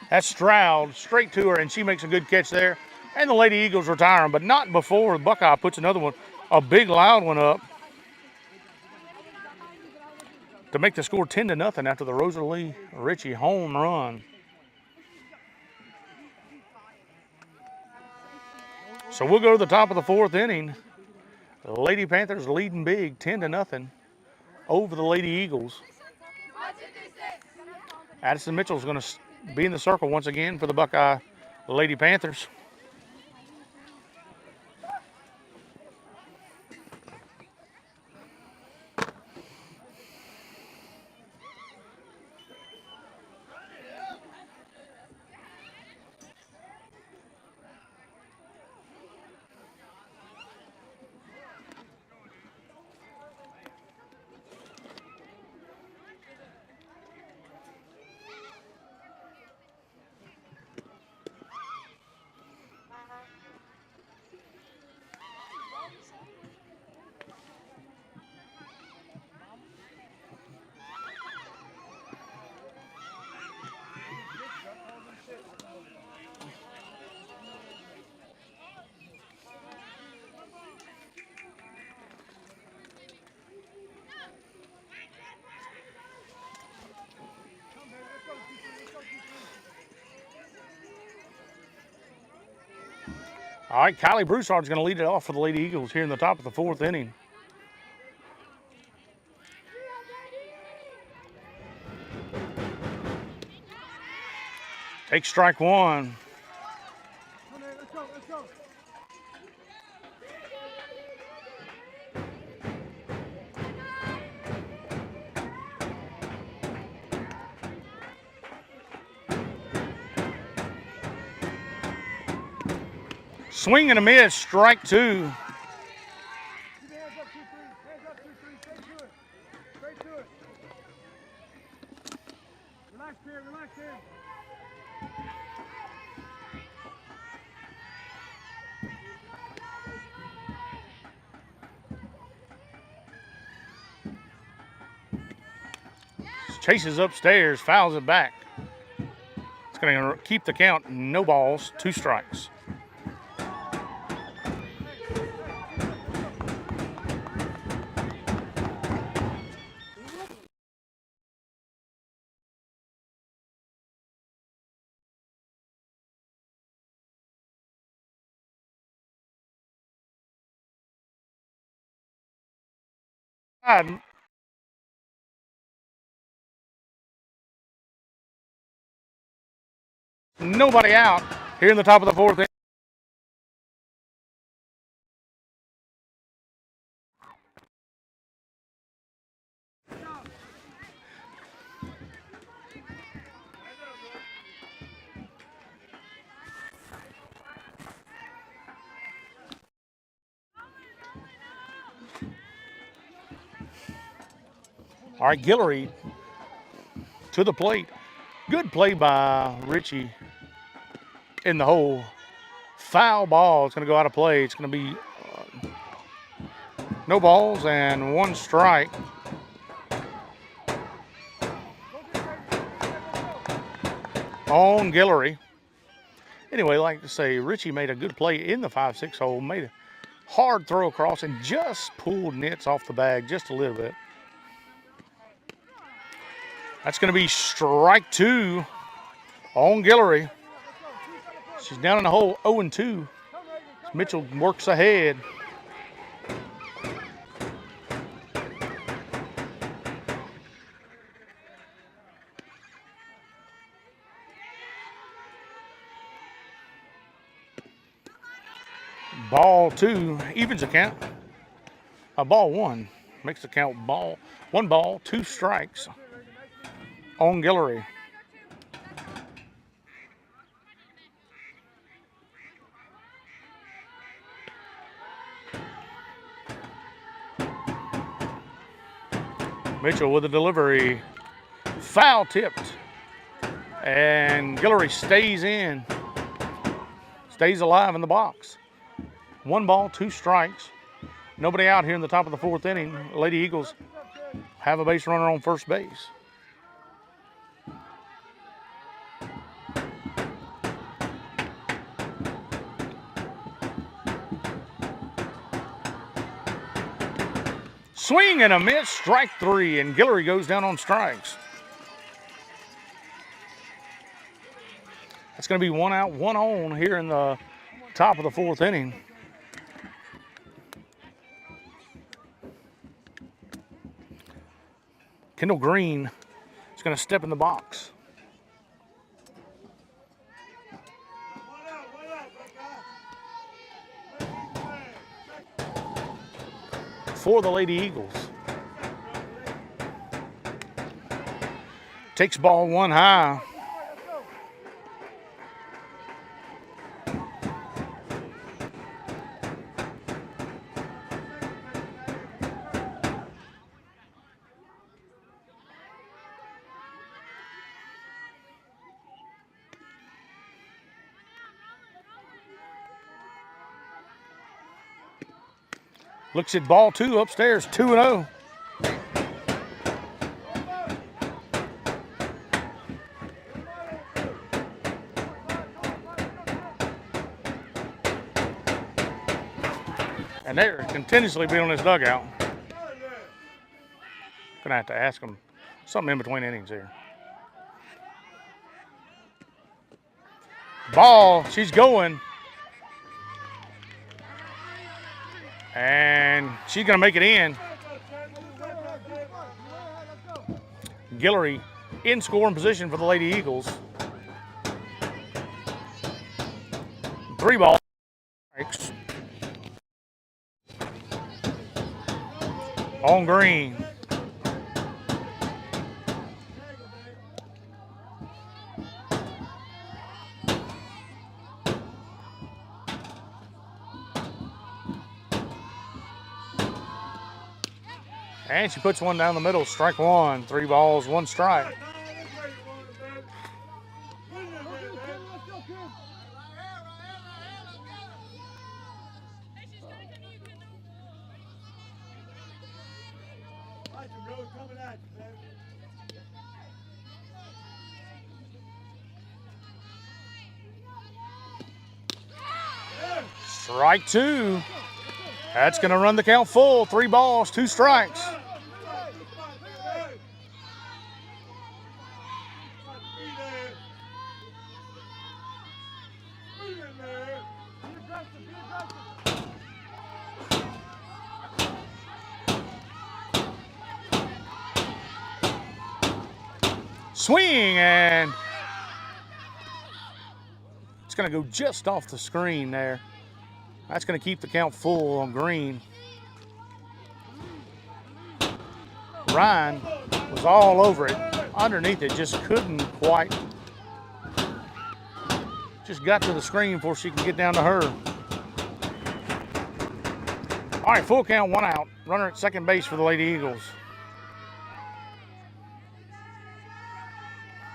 That's Stroud straight to her, and she makes a good catch there. And the Lady Eagles retiring, but not before Buckeye puts another one, a big loud one up to make the score 10-0 after the Rosalie Ritchie home run. So we'll go to the top of the fourth inning. The Lady Panthers leading big, 10-0 over the Lady Eagles. Addison Mitchell is going to be in the circle once again for the Buckeye Lady Panthers. All right, Kylie Broussard's going to lead it off for the Lady Eagles here in the top of the fourth inning. Take strike one. Let's go, let's go. Swing and a miss, strike two. Keep your hands up, 2-3. Hands up, 2-3. Straight to it. Straight to it. Relax here, relax here. Chases upstairs, fouls it back. It's going to keep the count, no balls, 2 strikes. Nobody out here in the top of the fourth. All right, Guillory to the plate. Good play by Richie in the hole. Foul ball. It's going to go out of play. It's going to be no balls and 1 strike. On Guillory. Anyway, like to say, Richie made a good play in the 5-6 hole. Made a hard throw across and just pulled nits off the bag just a little bit. That's going to be strike 2 on Guillory. She's down in the hole 0-2. Mitchell works ahead. Ball 2 evens the count. Ball 1 makes the count 1 ball, 2 strikes on Guillory. Mitchell with a delivery. Foul tipped. And Guillory stays in. Stays alive in the box. 1 ball, 2 strikes. Nobody out here in the top of the 4th inning. Lady Eagles have a base runner on first base. Swing and a miss, strike 3, and Guillory goes down on strikes. That's going to be 1 out, 1 on here in the top of the 4th inning. Kendall Green is going to step in the box. For the Lady Eagles. Takes ball 1 high. Looks at ball 2 upstairs, 2-0. And they're continuously being on this dugout. Gonna have to ask them something in between innings here. Ball, she's going. And she's going to make it in. Guillory in scoring position for the Lady Eagles. 3 balls. On Green. And she puts 1 down the middle, strike 1, 3 balls, 1 strike. Strike 2. That's going to run the count full. 3 balls, 2 strikes. Swing, and it's going to go just off the screen there. That's going to keep the count full on green. Ryan was all over it. Underneath it, just couldn't quite. Just got to the screen before she could get down to her. All right, full count, 1 out. Runner at second base for the Lady Eagles.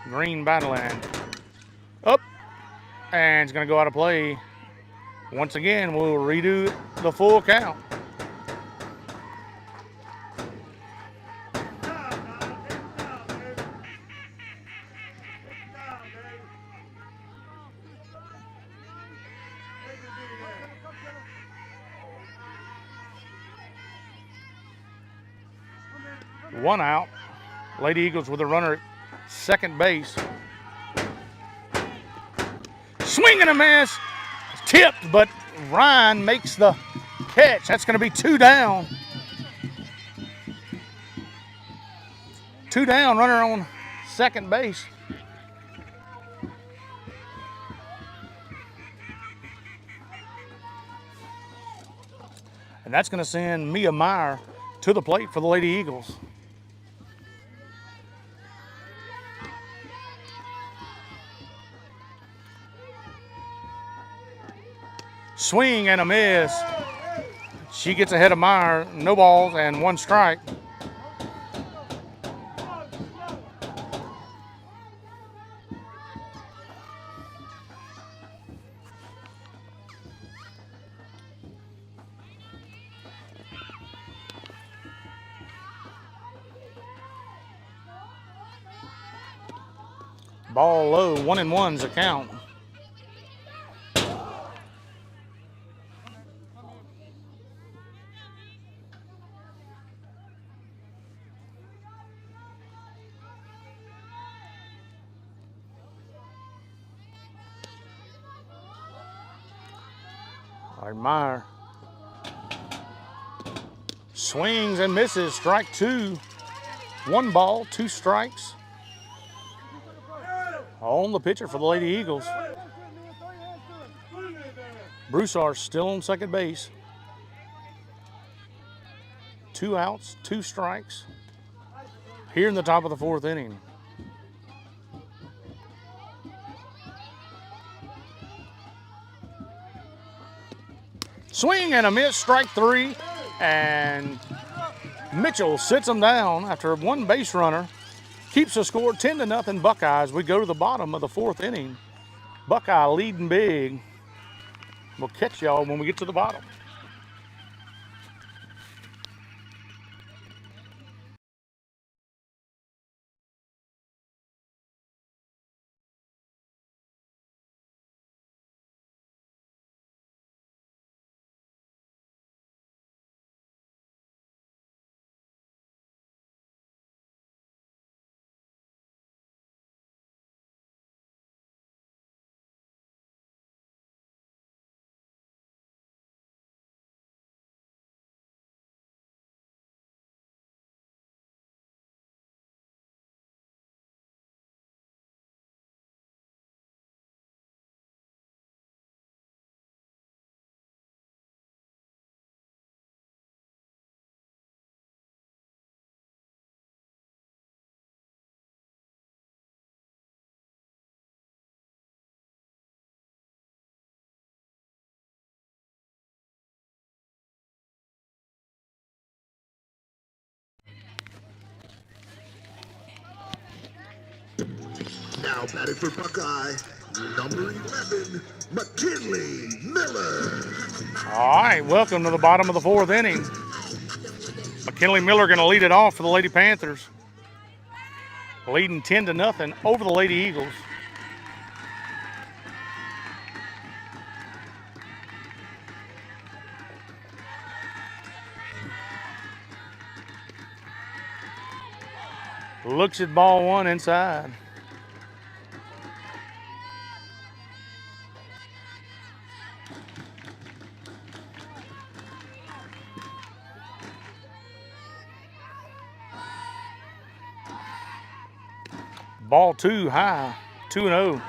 Green battling. Up. And it's going to go out of play. Once again, we'll redo the full count. One out. Lady Eagles with a runner at second base. Swing and a miss. Tipped, but Ryan makes the catch. That's going to be 2 down. 2 down, runner on second base. And that's going to send Mia Meyer to the plate for the Lady Eagles. Swing and a miss. She gets ahead of Meyer. No balls and 1 strike. Ball low, 1-1's the count. All right, Meyer swings and misses. Strike 2. 1 ball, 2 strikes. On the pitcher for the Lady Eagles. Broussard still on second base. 2 outs, 2 strikes. Here in the top of the 4th inning. Swing and a miss, strike 3. And Mitchell sits them down after 1 base runner. Keeps the score 10-0 Buckeyes. We go to the bottom of the 4th inning. Buckeye leading big. We'll catch y'all when we get to the bottom. Now batting for Buckeye, number 11, McKinley Miller. All right, welcome to the bottom of the 4th inning. McKinley Miller going to lead it off for the Lady Panthers. Leading 10-0 over the Lady Eagles. Looks at ball 1 inside. Ball 2 high, 2-0.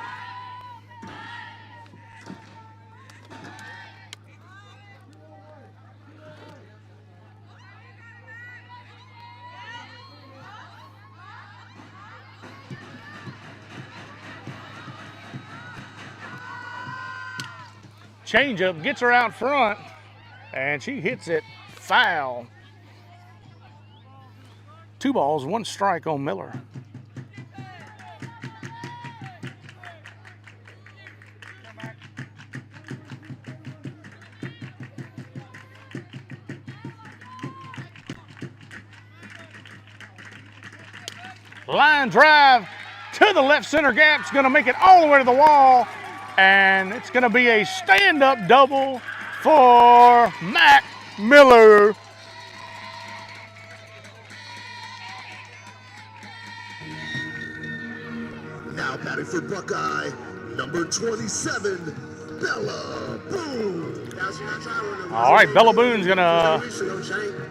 Changeup gets her out front, and she hits it foul. 2 balls, 1 strike on Miller. Line drive to the left center gap. It's going to make it all the way to the wall. And it's going to be a stand-up double for Mac Miller. Now batting for Buckeye, number 27, Bella Boone. All right, Bella Boone's going to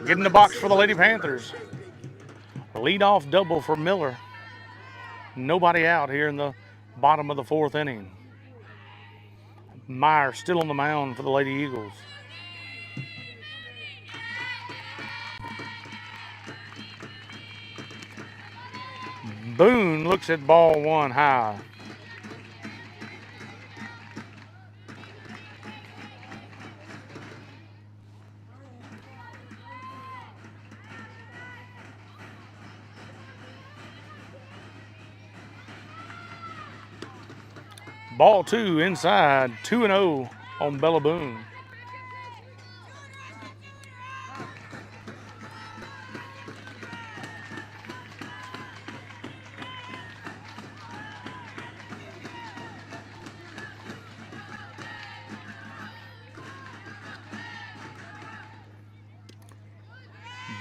get in the box for the Lady Panthers. Lead-off double for Miller. Nobody out here in the bottom of the 4th inning. Meyer still on the mound for the Lady Eagles. Boone looks at ball 1 high. Ball 2 inside, 2-0 on Bella Boone.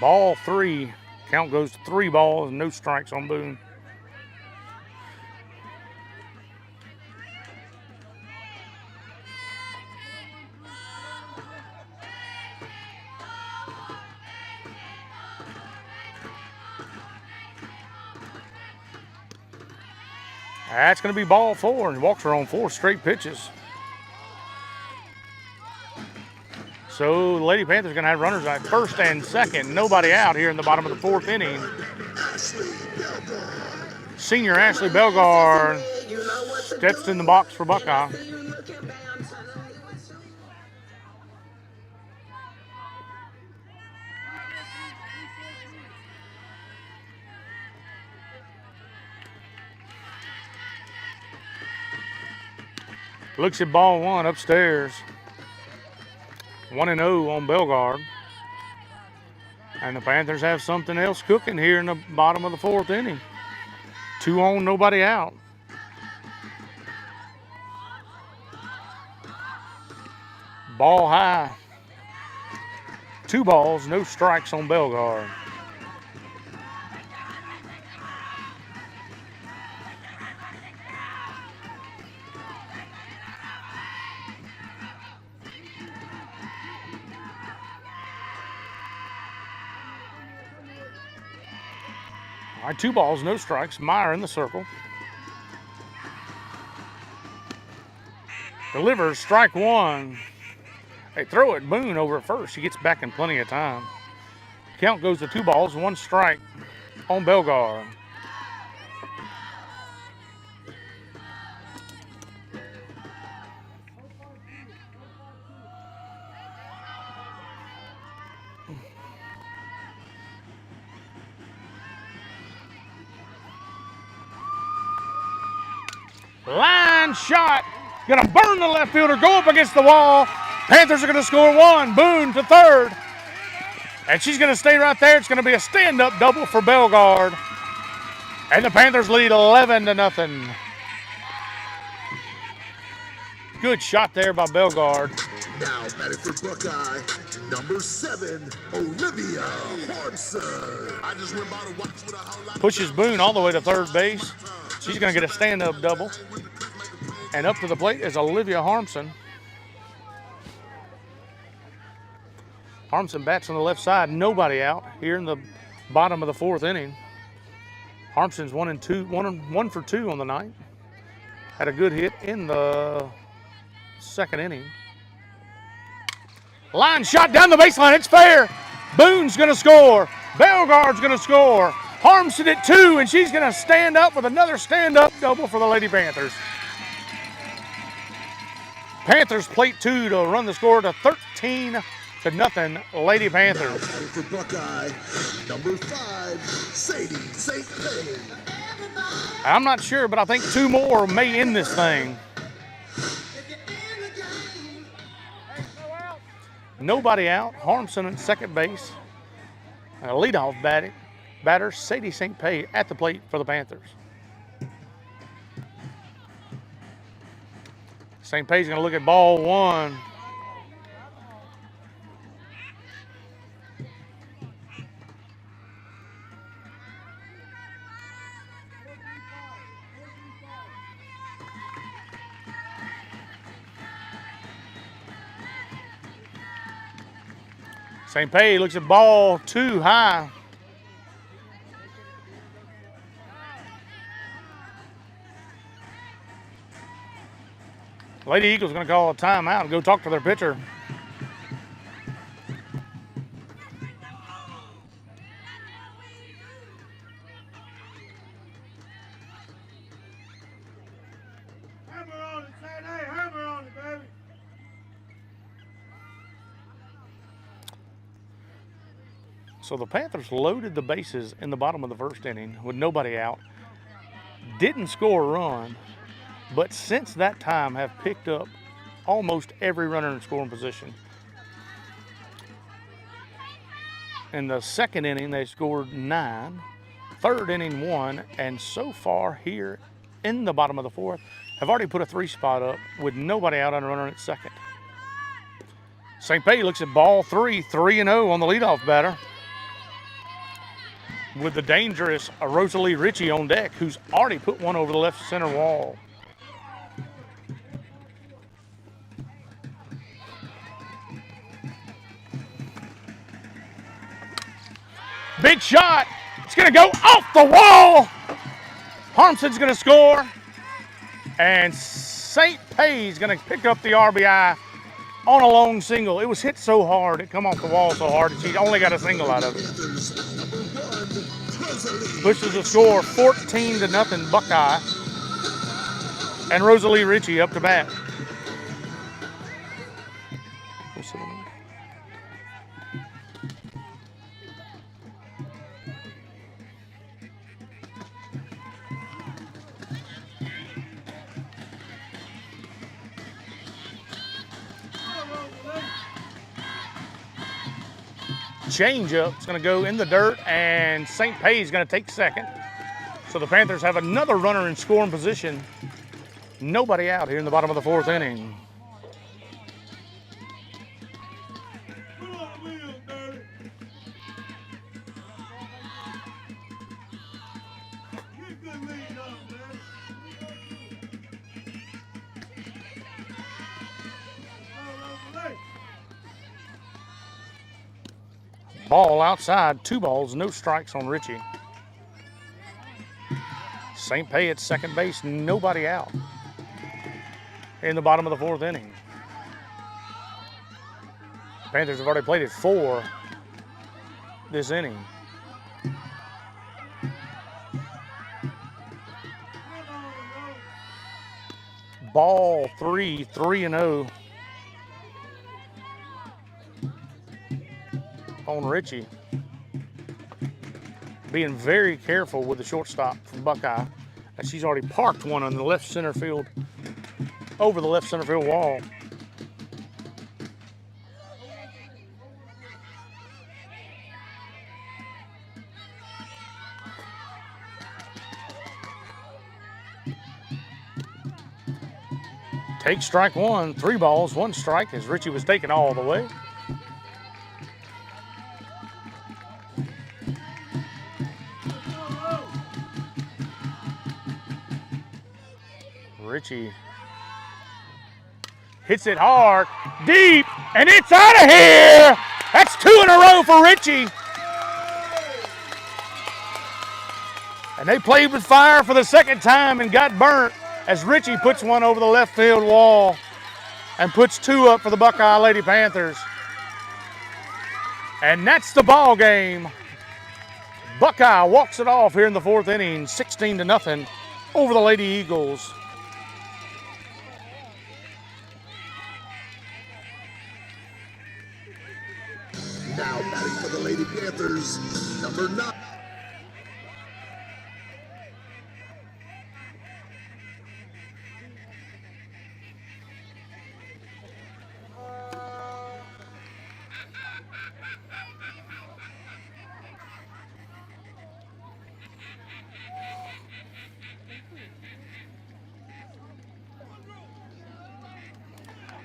Ball 3, count goes to 3 balls, no strikes on Boone. That's going to be ball 4, and walks her on 4 straight pitches. So the Lady Panthers going to have runners at first and second. Nobody out here in the bottom of the 4th inning. Senior Ashley Belgard steps in the box for Buckeye. Looks at ball 1 upstairs. 1-0 on Belgard. And the Panthers have something else cooking here in the bottom of the 4th inning. 2 on, nobody out. Ball high. 2 balls, no strikes on Belgard. All right, 2 balls, no strikes. Meyer in the circle. Delivers strike 1. They throw it Boone over at first. She gets back in plenty of time. Count goes to 2 balls, 1 strike on Belgard. Line shot. Gonna burn the left fielder, go up against the wall. Panthers are gonna score 1. Boone to third. And she's gonna stay right there. It's gonna be a stand-up double for Belgard. And the Panthers lead 11-0. Good shot there by Belgard. Now batting for Buckeye, number 7, Olivia Harmson. I just went by to watch with a whole lot. Pushes Boone all the way to third base. She's going to get a stand-up double. And up to the plate is Olivia Harmson. Harmson bats on the left side. Nobody out here in the bottom of the 4th inning. Harmson's 1 for 2 on the night. Had a good hit in the second inning. Line shot down the baseline. It's fair. Boone's going to score. Bellegarde's going to score. Harmson at 2, and she's going to stand up with another stand-up double for the Lady Panthers. Panthers plate 2 to run the score to 13-0 Lady Panthers. For Buckeye, number 5, Sadie St. Pay. I'm not sure, but I think 2 more may end this thing. Nobody out. Harmson at second base. A leadoff batter, Sadie St. Pay at the plate for the Panthers. St. Pay's going to look at ball 1. St. Pay looks at ball 2 high. Lady Eagles going to call a timeout and go talk to their pitcher. Hammer on it, Sadie. Hammer on it, baby. So the Panthers loaded the bases in the bottom of the first inning with nobody out. Didn't score a run, but since that time have picked up almost every runner in scoring position. In the second inning, they scored 9. Third inning, 1. And so far here in the bottom of the fourth, have already put a 3 spot up with nobody out on a runner at second. St. Pay looks at ball 3, 3-0 on the leadoff batter, with the dangerous Rosalie Ritchie on deck, who's already put one over the left center wall. Big shot. It's going to go off the wall. Harmson's going to score. And St. Pay's going to pick up the RBI on a long single. It was hit so hard, it come off the wall so hard, that she only got a single out of it. Pushes the score 14-0 Buckeye. And Rosalie Ritchie up to bat. Change-up. It's going to go in the dirt, and St. Pay is going to take second. So the Panthers have another runner in scoring position. Nobody out here in the bottom of the fourth inning. Put on the wheels, baby. Get a good lead up, man. Ball outside, 2 balls, no strikes on Ritchie. St. Pay at second base, nobody out in the bottom of the fourth inning. Panthers have already played at 4 this inning. Ball 3, 3-0 on Ritchie. Being very careful with the shortstop from Buckeye, as she's already parked one on the left center field, over the left center field wall. Take strike 1, 3 balls, 1 strike, as Ritchie was taken all the way. Ritchie hits it hard, deep, and it's out of here. That's 2 in a row for Ritchie. And they played with fire for the second time and got burnt as Richie puts one over the left field wall and puts 2 up for the Buckeye Lady Panthers. And that's the ball game. Buckeye walks it off here in the 4th inning, 16-0 over the Lady Eagles. Now batting for the Lady Panthers, number 9.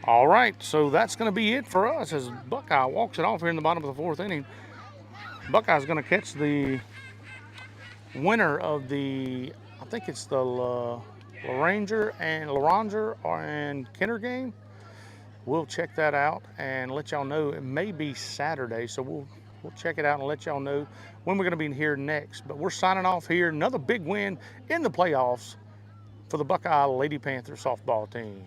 All right, so that's going to be it for us as Buckeye walks it off here in the bottom of the 4th inning. Buckeye's going to catch the winner of the, I think it's the Laranger and Kenner game. We'll check that out and let y'all know. It may be Saturday, so we'll check it out and let y'all know when we're going to be here next. But we're signing off here. Another big win in the playoffs for the Buckeye Lady Panther softball team.